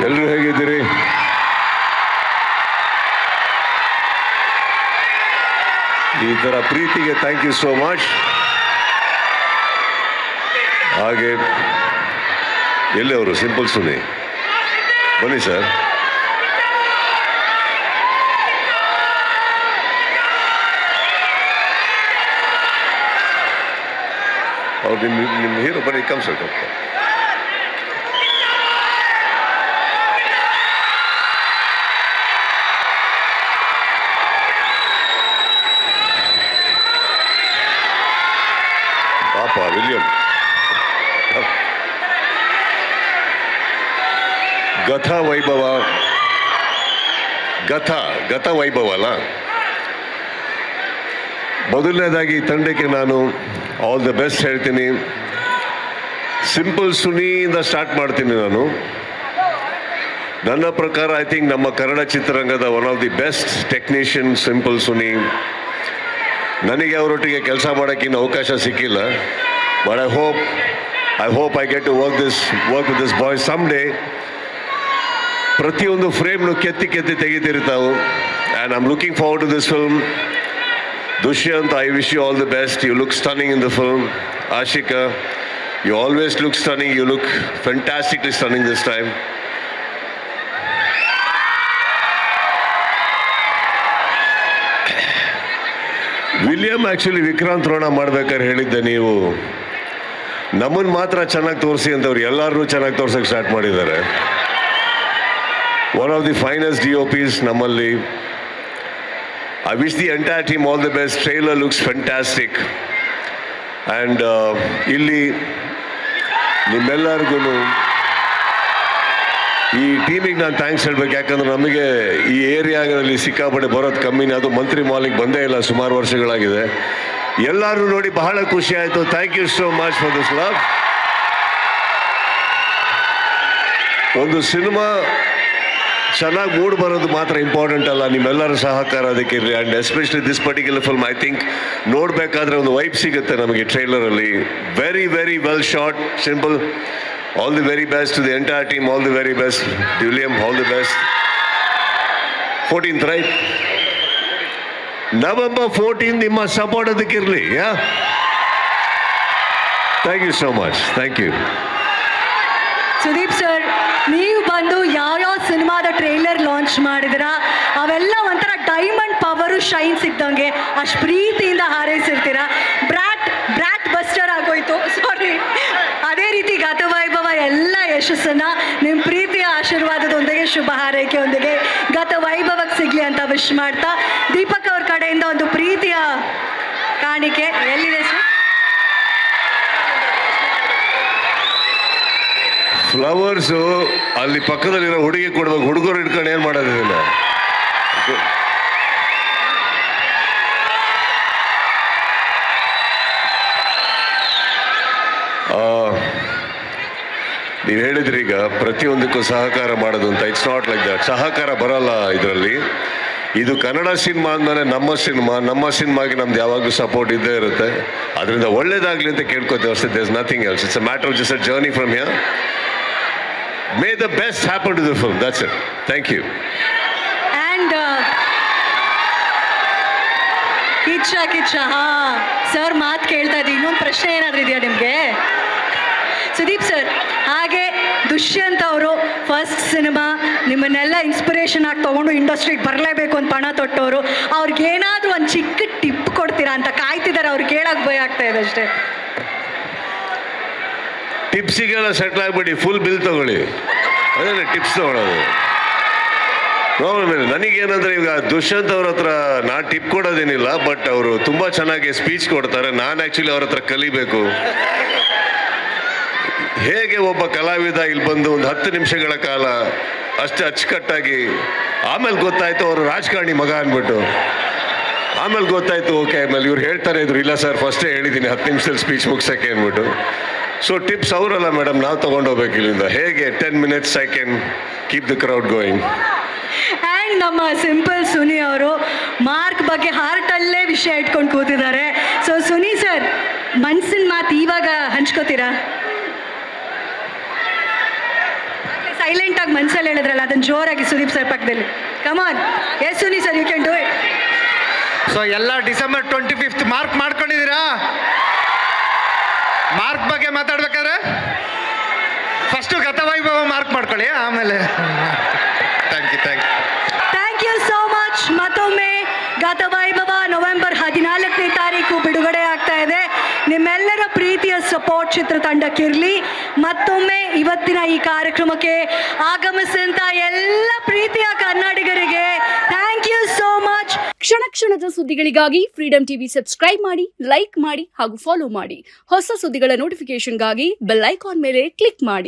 ಎಲ್ಲರೂ ಹೇಗಿದ್ದೀರಿ? ಈ ಥರ ಪ್ರೀತಿಗೆ ಥ್ಯಾಂಕ್ ಯು ಸೋ ಮಚ್. ಹಾಗೆ ಎಲ್ಲಿ ಅವರು ಸಿಂಪಲ್ ಸುನಿ ಬನ್ನಿ ಸರ್. ಅವ್ರು ನಿಮ್ಮ ಹೀರೋ ಬನ್ನಿ, ಕಮ್ ಸರ್. ಪಾಪ ವಿಲಿಯಂ ಗಥ ವೈಭವ, ಗಥ ವೈಭವ ಅಲ್ಲ. ಮೊದಲನೇದಾಗಿ ತಂಡಕ್ಕೆ ನಾನು ಆಲ್ ದ ಬೆಸ್ಟ್ ಹೇಳ್ತೀನಿ. ಸಿಂಪಲ್ ಸುನಿಯಿಂದ ಸ್ಟಾರ್ಟ್ ಮಾಡ್ತೀನಿ ನಾನು. ನನ್ನ ಪ್ರಕಾರ ಐ ಥಿಂಕ್ ನಮ್ಮ ಕನ್ನಡ ಚಿತ್ರರಂಗದ one of the best technician Simple Suni. ನನಗೆ ಅವರೊಟ್ಟಿಗೆ ಕೆಲಸ ಮಾಡೋಕ್ಕಿನ್ನ ಅವಕಾಶ ಸಿಕ್ಕಿಲ್ಲ. But I hope I get to work with this boy some day. ಪ್ರತಿಯೊಂದು ಫ್ರೇಮ್ನು ಕೆತ್ತಿ ತೆಗಿತಿರ್ತಾವೆ. And I am looking forward to this film. Dushyant, I wish you all the best. You look stunning in the film. Ashika, you always look stunning. You look fantastically stunning this time. William, actually Vikrant Rona ಮಾಡ್ಬೇಕಾದ್ರೆ ಹೇಳಿದ್ದೆ, ನೀವು ನಮ್ಮನ್ನು ಮಾತ್ರ ಚೆನ್ನಾಗಿ ತೋರಿಸಿ ಅಂತವ್ರು ಎಲ್ಲರೂ ಚೆನ್ನಾಗಿ ತೋರ್ಸಕ್ಕೆ ಸ್ಟಾರ್ಟ್ ಮಾಡಿದ್ದಾರೆ. One of the finest DOPs ನಮ್ಮಲ್ಲಿ. I wish the entire team all the best. Trailer looks fantastic. And ಇಲ್ಲಿ ನಿಮ್ಮೆಲ್ಲರಿಗೂ ಈ ಟೀಮಿಗೆ ನಾನು ಥ್ಯಾಂಕ್ಸ್ ಹೇಳ್ಬೇಕು. ಯಾಕಂದ್ರೆ ನಮಗೆ ಈ ಏರಿಯಾಗಳಲ್ಲಿ ಸಿಕ್ಕಾಪಟ್ಟೆ ಬರೋದು ಕಮ್ಮಿನೇ. ಅದು ಮಂತ್ರಿ ಮಾಲಿಗೆ ಬಂದೇ ಇಲ್ಲ, ಸುಮಾರು ವರ್ಷಗಳಾಗಿದೆ. ಎಲ್ಲರೂ ನೋಡಿ ಬಹಳ ಖುಷಿ ಆಯಿತು. Thank you so much for this love. ಒಂದು ಸಿನಿಮಾ ಚೆನ್ನಾಗಿ ಮೂಡ್ ಬರೋದು ಮಾತ್ರ ಇಂಪಾರ್ಟೆಂಟ್ ಅಲ್ಲ, ನಿಮ್ಮೆಲ್ಲರ ಸಹಕಾರ ಅದಕ್ಕೆ ಇರಲಿ. And especially this particular film I think ನೋಡಬೇಕಾದ್ರೆ ಒಂದು ವೈಬ್ ಸಿಗುತ್ತೆ ನಮಗೆ ಟ್ರೈಲರಲ್ಲಿ. Very very well shot. Simple, all the very best to the entire team. All the very best. William, all the best. 14th right, November 14th ನಿಮ್ಮ support ಅದಕ್ಕಿರಲಿ. Thank you so much. Thank you. Sudeep sir, ನೀವು ಬಂದು ಯಾವ್ಯಾವ ಸಿನಿಮಾದ trailer launch ಮಾಡಿದಿರಾ ಅವೆಲ್ಲ ಒಂಥರ diamond power shine ಸಿಕ್ದಂಗೆ ಅಷ್ಟು ಪ್ರೀತಿಯಿಂದ ಹಾರೈಸಿರ್ತೀರ. ಬ್ರಾಟ್ ಬಸ್ಟರ್ ಆಗೋಯ್ತು, ಸಾರಿ. ಅದೇ ರೀತಿ ಗತವೈಭವ ಎಲ್ಲ ಯಶಸ್ಸನ್ನ ನಿಮ್ಮ ಪ್ರೀತಿಯ ಆಶೀರ್ವಾದದೊಂದಿಗೆ, ಶುಭ ಹಾರೈಕೆಯೊಂದಿಗೆ ಗತವೈಭವಕ್ಕೆ ಸಿಗಲಿ ಅಂತ ವಿಶ್ ಮಾಡ್ತಾ, ದೀಪಕ್ ಅವ್ರ ಕಡೆಯಿಂದ ಒಂದು ಪ್ರೀತಿಯ ಕಾಣಿಕೆ ಎಲ್ಲಿದೆ ಸರ್? ಫ್ಲವರ್ಸು ಅಲ್ಲಿ ಪಕ್ಕದಲ್ಲಿರೋ ಹುಡುಗಿ ಕೊಡ್ಬೇಕು. ಹುಡುಗರು ಇಟ್ಕೊಂಡು ಏನು ಮಾಡೋದು ಇದನ್ನ? ನೀವು ಹೇಳಿದ್ರಿ ಈಗ ಪ್ರತಿಯೊಂದಕ್ಕೂ ಸಹಕಾರ ಮಾಡೋದು ಅಂತ. It's not like that. ಸಹಕಾರ ಬರಲ್ಲ ಇದರಲ್ಲಿ. ಇದು ಕನ್ನಡ ಸಿನಿಮಾ ಅಂದಮೇಲೆ ನಮ್ಮ ಸಿನಿಮಾಗೆ ನಮ್ದು ಯಾವಾಗಲೂ ಸಪೋರ್ಟ್ ಇದ್ದೇ ಇರುತ್ತೆ. ಅದರಿಂದ ಒಳ್ಳೇದಾಗಲಿ ಅಂತ ಕೇಳ್ಕೊತೇವೆ ಅಷ್ಟೇ. There is nothing else. It's a matter of just a journey from here. May the best happen to the film. That's it. Thank you. And Kichcha sir ಮಾತು ಕೇಳ್ತಾ ಇದ್ದೀವಿ. ಇನ್ನೊಂದು ಪ್ರಶ್ನೆ ಏನಾದರೂ ಇದೆಯಾ ನಿಮಗೆ? ಸುದೀಪ್ ಸರ್, ಹಾಗೆ ದುಷ್ಯಂತ್ ಅವರು ಫಸ್ಟ್ ಸಿನಿಮಾ ನಿಮ್ಮನ್ನೆಲ್ಲ ಇನ್ಸ್ಪಿರೇಷನ್ ಆಗಿ ತೊಗೊಂಡು ಇಂಡಸ್ಟ್ರಿಗೆ ಬರಲೇಬೇಕು ಅಂತ ಪಣ ತೊಟ್ಟವರು. ಅವ್ರಿಗೇನಾದರೂ ಒಂದು ಚಿಕ್ಕ ಟಿಪ್ ಕೊಡ್ತೀರಾ ಅಂತ ಕಾಯ್ತಿದ್ದಾರೆ. ಅವ್ರು ಕೇಳೋಕ್ಕೆ ಭಯ ಆಗ್ತಾ ಇದೆ ಅಷ್ಟೇ. ಟಿಪ್ಸಿಗೆಲ್ಲ ಸೆಟ್ಲ್ ಆಗಿಬಿಡಿ, ಫುಲ್ ಬಿಲ್ ತಗೊಳ್ಳಿ. ಅದೇ ಟಿಪ್ಸ್ ತಗೊಳ್ಳೋದು. ನನಗೇನಂದ್ರೆ ಈಗ ದುಷ್ಯಂತ್ ಅವ್ರ ಹತ್ರ ನಾನು ಟಿಪ್ ಕೊಡೋದೇನಿಲ್ಲ, ಬಟ್ ಅವರು ತುಂಬ ಚೆನ್ನಾಗಿ ಸ್ಪೀಚ್ ಕೊಡ್ತಾರೆ. ನಾನು ಆ್ಯಕ್ಚುಲಿ ಅವ್ರ ಹತ್ರ ಕಲಿಬೇಕು. ಹೇಗೆ ಒಬ್ಬ ಕಲಾವಿದ ಇಲ್ಲಿ ಬಂದು ಒಂದು 10 ನಿಮಿಷಗಳ ಕಾಲ ಅಷ್ಟು ಅಚ್ಚುಕಟ್ಟಾಗಿ, ಆಮೇಲೆ ಗೊತ್ತಾಯ್ತು ಅವರು ರಾಜಕಾರಣಿ ಮಗ ಅಂದ್ಬಿಟ್ಟು. ಆಮೇಲೆ ಗೊತ್ತಾಯ್ತು ಓಕೆ. ಆಮೇಲೆ ಇವ್ರು ಹೇಳ್ತಾರೆ ಇದ್ರು, ಇಲ್ಲ ಸರ್ ಫಸ್ಟೇ ಹೇಳಿದ್ದೀನಿ 10 ನಿಮಿಷದಲ್ಲಿ ಸ್ಪೀಚ್ ಮುಗಿಸೋಕ್ಕೆ ಅಂದ್ಬಿಟ್ಟು. ಸೊ ಟಿಪ್ಸ್ ಅವರಲ್ಲ ಮೇಡಮ್, ನಾವು ತೊಗೊಂಡೋಗ್ಬೇಕು ಇಲ್ಲಿಂದ. ಹೇಗೆ 10 minutes I can keep the crowd going. And ನಮ್ಮ ಸಿಂಪಲ್ ಸುನಿ ಅವರು ಮಾರ್ಕ್ ಬಗ್ಗೆ ಹಾರ್ಟಲ್ಲೇ ವಿಷಯ ಇಟ್ಕೊಂಡು ಕೂತಿದ್ದಾರೆ. ಸೊ ಸುನಿ ಸರ್, ಮನ್ಸಿನ ಮಾತು ಇವಾಗ ಹಂಚ್ಕೋತೀರಾ? ಸೈಲೆಂಟ್ ಆಗಿ ಮನ್ಸಲ್ಲಿ ಹೇಳಿದ್ರಲ್ಲ ಅದನ್ನ ಜೋರಾಗಿ ಸುದೀಪ್ ಸರ್ ಪಕ್ಕದಲ್ಲಿ. Come on, yes Suni sir, you can do it. So ಎಲ್ಲ ಡಿಸೆಂಬರ್ 25th ಮಾರ್ಕ್ ಮಾಡ್ಕೊಂಡಿದ್ದೀರಾ? ಮಾರ್ಕ್ ಬಗ್ಗೆ ಮಾತಾಡ್ಬೇಕಾದ್ರೆ ಫಸ್ಟು ಗತವೈಭವ ಮಾರ್ಕ್ ಮಾಡ್ಕೊಳ್ಳಿ, ಆಮೇಲೆ thank you. Thank you so much. ಮತ್ತೊಮ್ಮೆ ಗತವೈಭವ ನವೆಂಬರ್ 14ನೇ ತಾರೀಕು ಬಿಡುಗಡೆ ಆಗ್ತಾ ಇದೆ. ನಿಮ್ಮೆಲ್ಲರ ಪ್ರೀತಿಯ ಸಪೋರ್ಟ್ ಚಿತ್ರತಂಡಕ್ಕಿರಲಿ. ಮತ್ತೊಮ್ಮೆ ಇವತ್ತಿನ ಈ ಕಾರ್ಯಕ್ರಮಕ್ಕೆ ಆಗಮಿಸಿದಂತ ಎಲ್ಲ ಪ್ರೀತಿಯ ಕನ್ನಡಿಗರಿಗೆ ಥ್ಯಾಂಕ್ ಯು ಸೋ ಮಚ್. ಕ್ಷಣ ಕ್ಷಣದ ಸುದ್ದಿಗಳಿಗಾಗಿ ಫ್ರೀಡಂ ಟಿವಿ ಸಬ್ಸ್ಕ್ರೈಬ್ ಮಾಡಿ, ಲೈಕ್ ಮಾಡಿ ಹಾಗೂ ಫಾಲೋ ಮಾಡಿ. ಹೊಸ ಸುದ್ದಿಗಳ ನೋಟಿಫಿಕೇಶನ್ಗಾಗಿ ಬೆಲ್ ಐಕಾನ್ ಮೇಲೆ ಕ್ಲಿಕ್ ಮಾಡಿ.